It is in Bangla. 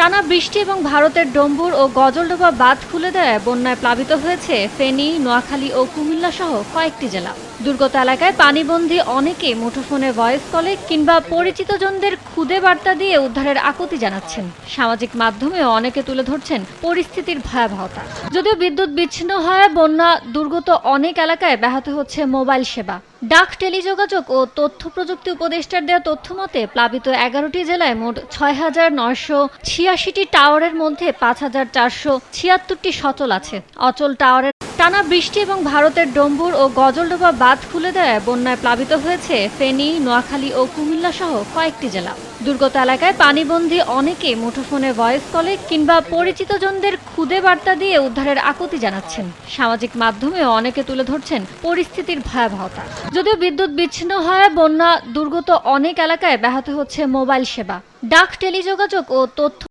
টানা বৃষ্টি এবং ভারতের ডম্বুর ও গজলডোবা বাঁধ খুলে দেওয়ায় বন্যায় প্লাবিত হয়েছে ফেনী, নোয়াখালী ও কুমিল্লা সহ কয়েকটি জেলা। দুর্গত এলাকায় পানিবন্দী অনেকে মুঠোফোনে ভয়েস কলে কিংবা পরিচিতজনদের খুদে বার্তা দিয়ে উদ্ধারের আকুতি জানাচ্ছেন। সামাজিক মাধ্যমেও অনেকে তুলে ধরছেন পরিস্থিতির ভয়াবহতা। যদিও বিদ্যুৎ বিচ্ছিন্ন হয়, বন্যা দুর্গত অনেক এলাকায় ব্যাহত হচ্ছে মোবাইল সেবা। ডাক, টেলিযোগাযোগ ও তথ্য প্রযুক্তি উপদেষ্টার দেওয়া তথ্য মতে প্লাবিত ১১টি জেলায় মোট ৬,৯৮৬টি টাওয়ারের মধ্যে ৫,৪৭৬টি সচল আছে। অচল টাওয়ারের টানা বৃষ্টি এবং ভারতের ডম্বুর ও গজলডোবা বাঁধ খুলে দেওয়ায় বন্যায় প্লাবিত হয়েছে ফেনী, নোয়াখালী ও কুমিল্লা সহ কয়েকটি জেলা। দুর্গত এলাকায় পানিবন্দী অনেকে মুঠোফোনে ভয়েস কলে কিংবা পরিচিতজনদের খুদে বার্তা দিয়ে উদ্ধারের আকুতি জানাচ্ছেন। সামাজিক মাধ্যমেও অনেকে তুলে ধরছেন পরিস্থিতির ভয়াবহতা। যদিও বিদ্যুৎ বিচ্ছিন্ন হয়, বন্যা দুর্গত অনেক এলাকায় ব্যাহত হচ্ছে মোবাইল সেবা। ডাক, টেলিযোগাযোগ ও তথ্য